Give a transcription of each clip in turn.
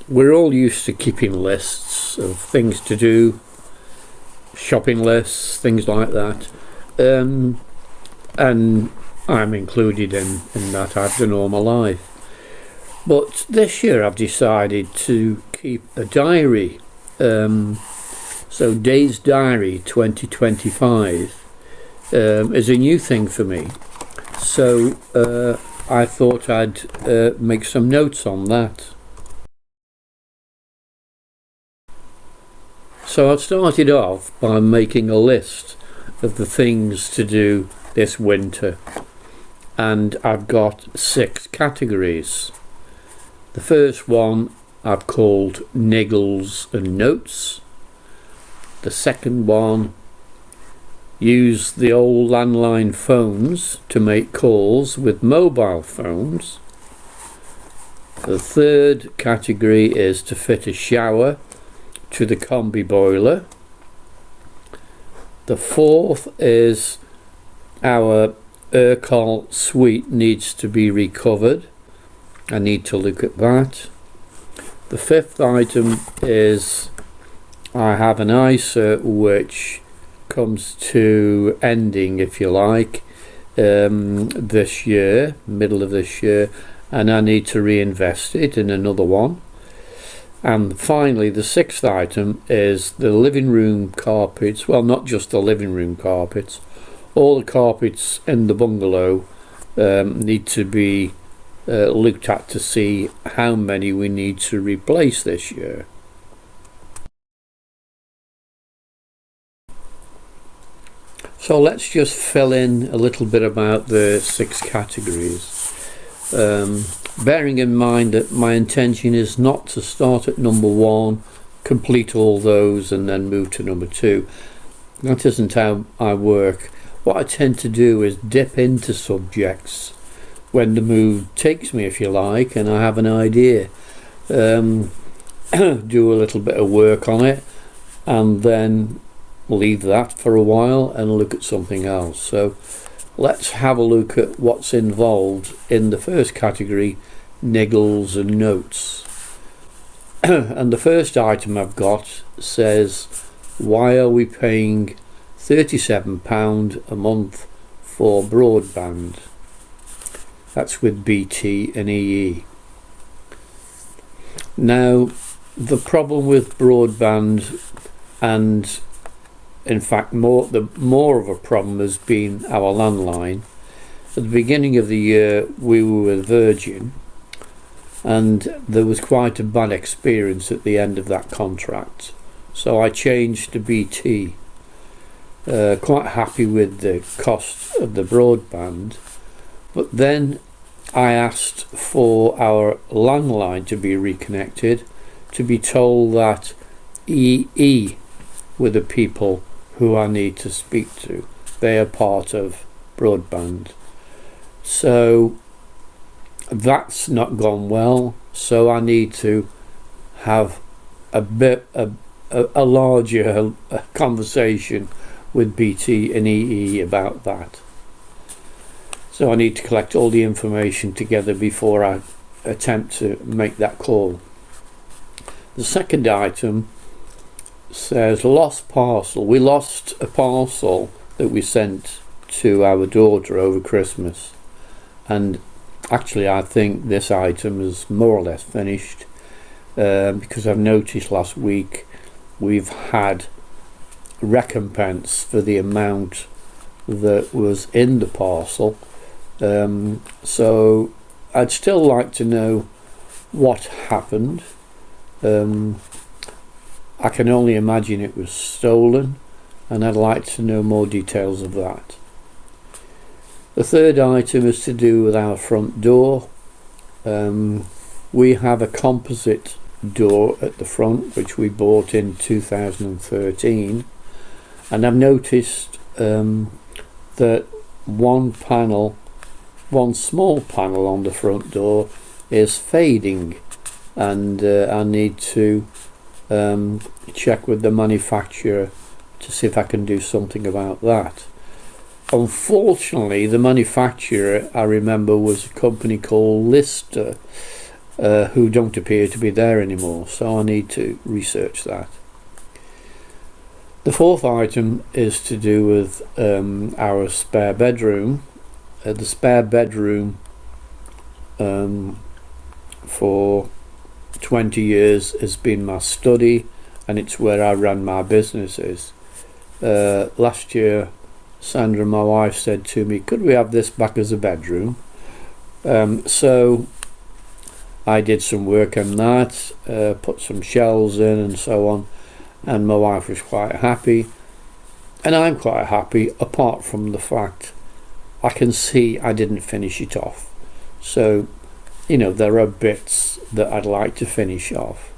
we're all used to keeping lists of things to do, shopping lists, things like that, and I'm included in that. I've done all my life. But this year I've decided to keep a diary. So Dave's Diary 2025 is a new thing for me. So I thought I'd make some notes on that. So I started off by making a list of the things to do this winter, and I've got 6 categories. The first one I've called Niggles and Notes. The second one, use the old landline phones to make calls with mobile phones. The third category is to fit a shower to the combi boiler. The fourth is our Urquhart suite needs to be recovered. I need to look at that. The fifth item is I have an ISA which comes to ending, if you like, this year, middle of this year, and I need to reinvest it in another one. And finally, the sixth item is the living room carpets. Well, not just the living room carpets. All the carpets in the bungalow need to be looked at to see how many we need to replace this year. So let's just fill in a little bit about the 6 categories. Bearing in mind that my intention is not to start at number 1, complete all those and then move to number 2. That isn't how I work. What I tend to do is dip into subjects when the mood takes me, if you like, and I have an idea. Do a little bit of work on it and then leave that for a while and look at something else. So let's have a look at what's involved in the first category, Niggles and Notes. And the first item I've got says, why are we paying £37 a month for broadband? That's with BT and EE. Now, the problem with broadband, and in fact more of a problem, has been our landline. At the beginning of the year we were with Virgin, and there was quite a bad experience at the end of that contract, so I changed to BT. Quite happy with the cost of the broadband, but then I asked for our landline to be reconnected, to be told that EE were the people who I need to speak to. They are part of broadband. So that's not gone well, so I need to have a larger conversation with BT and EE about that. So I need to collect all the information together before I attempt to make that call. The second item says lost parcel. We lost a parcel that we sent to our daughter over Christmas, and actually I think this item is more or less finished, because I've noticed last week we've had recompense for the amount that was in the parcel. So I'd still like to know what happened. I can only imagine it was stolen, and I'd like to know more details of that. The third item is to do with our front door. We have a composite door at the front which we bought in 2013, and I've noticed that one small panel on the front door is fading, and I need to check with the manufacturer to see if I can do something about that. Unfortunately, the manufacturer, I remember, was a company called Lister, who don't appear to be there anymore, so I need to research that. The fourth item is to do with our spare bedroom. The spare bedroom for 20 years has been my study, and it's where I ran my businesses. Last year, Sandra, my wife, said to me, could we have this back as a bedroom? So I did some work on that, put some shelves in and so on, and my wife was quite happy, and I'm quite happy, apart from the fact I can see I didn't finish it off. So, you know, there are bits that I'd like to finish off.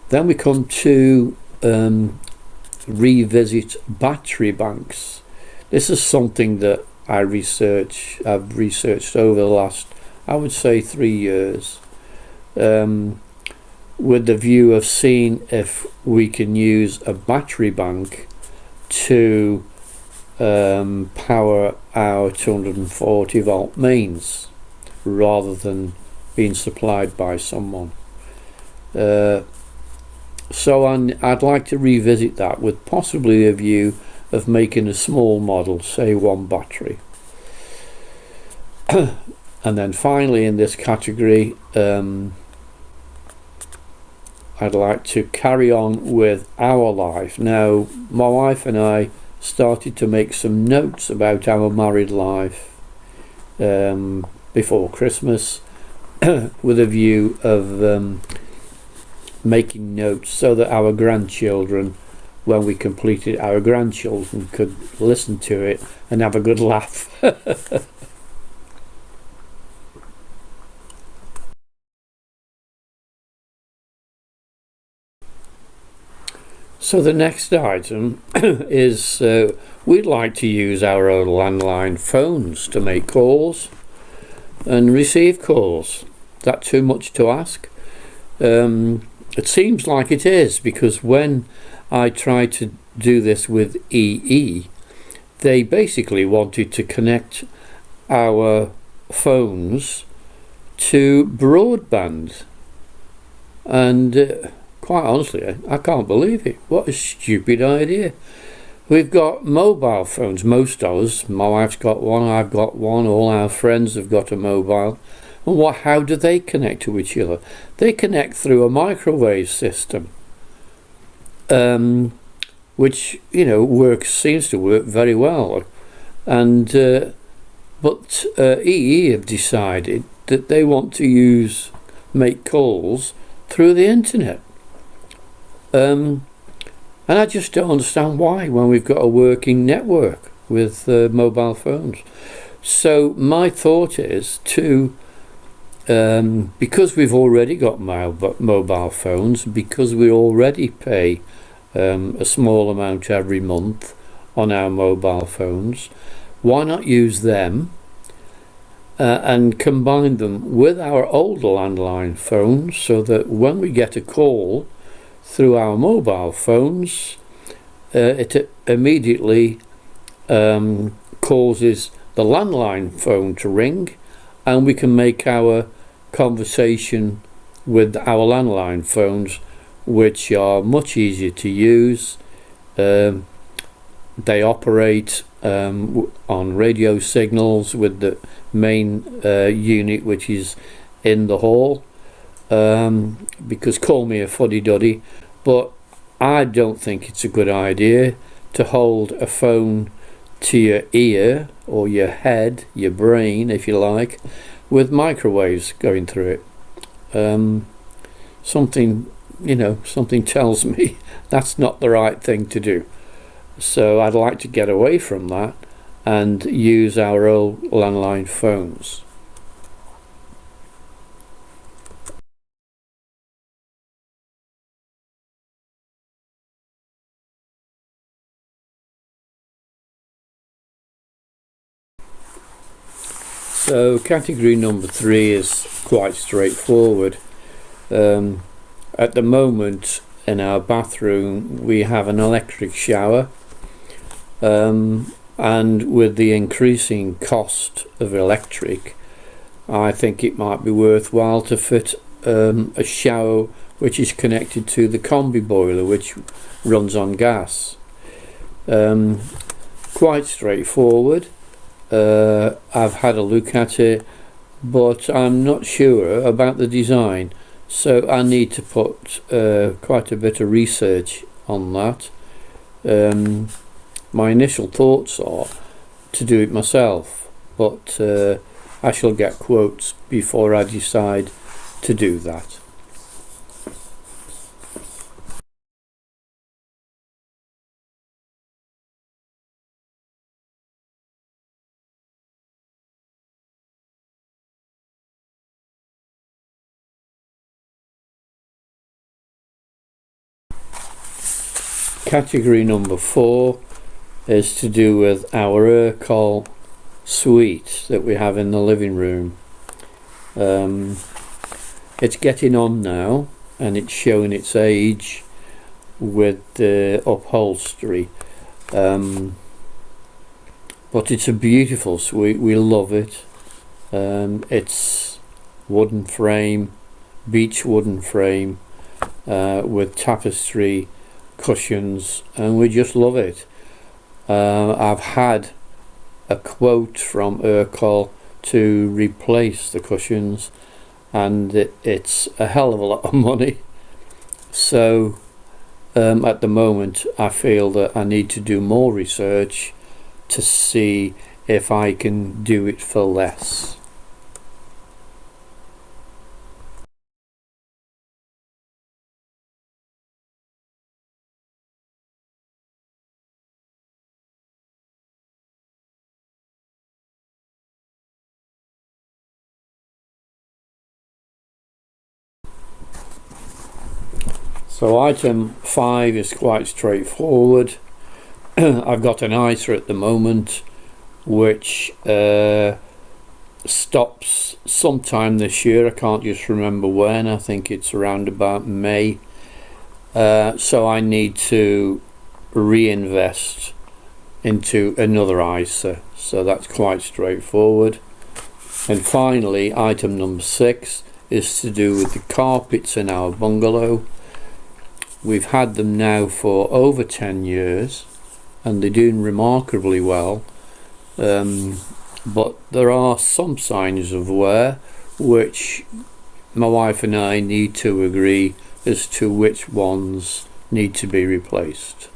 Then we come to revisit battery banks. This is something that I've researched over the last, I would say, 3 years, with the view of seeing if we can use a battery bank to power our 240 volt mains rather than being supplied by someone. So I'd like to revisit that with possibly a view of making a small model, say 1 battery. And then finally in this category, I'd like to carry on with our life. Now, my wife and I started to make some notes about our married life before Christmas with a view of making notes so that our grandchildren, when we completed, our grandchildren could listen to it and have a good laugh. So the next item is we'd like to use our own landline phones to make calls and receive calls. Is that too much to ask? It seems like it is, because when I tried to do this with EE, they basically wanted to connect our phones to broadband, and quite honestly, I can't believe it. What a stupid idea. We've got mobile phones, most of us. My wife's got one, I've got one, all our friends have got a mobile. And how do they connect to each other? They connect through a microwave system, which, you know, seems to work very well. And but EE have decided that they want to make calls through the internet. And I just don't understand why, when we've got a working network with mobile phones. So my thought is to, because we've already got mobile phones, because we already pay a small amount every month on our mobile phones, why not use them and combine them with our old landline phones, so that when we get a call through our mobile phones, it immediately causes the landline phone to ring, and we can make our conversation with our landline phones, which are much easier to use. They operate on radio signals with the main unit, which is in the hall, because call me a fuddy-duddy, but I don't think it's a good idea to hold a phone to your ear or your head, your brain if you like, with microwaves going through it. Something tells me that's not the right thing to do. So I'd like to get away from that and use our old landline phones. So category number 3 is quite straightforward. At the moment in our bathroom we have an electric shower, and with the increasing cost of electric, I think it might be worthwhile to fit a shower which is connected to the combi boiler, which runs on gas. Quite straightforward. I've had a look at it, but I'm not sure about the design, so I need to put quite a bit of research on that. My initial thoughts are to do it myself, but I shall get quotes before I decide to do that. Category number 4 is to do with our Urquell suite that we have in the living room. It's getting on now, and it's showing its age with the upholstery, but it's a beautiful suite. We love it. It's wooden frame, beech wooden frame, with tapestry cushions, and we just love it. I've had a quote from Urquell to replace the cushions, and it's a hell of a lot of money. So at the moment I feel that I need to do more research to see if I can do it for less. So item 5 is quite straightforward. I've got an ISA at the moment which stops sometime this year. I can't just remember when. I think it's around about May. So I need to reinvest into another ISA. So that's quite straightforward. And finally, item number 6 is to do with the carpets in our bungalow. We've had them now for over 10 years and they're doing remarkably well, but there are some signs of wear which my wife and I need to agree as to which ones need to be replaced.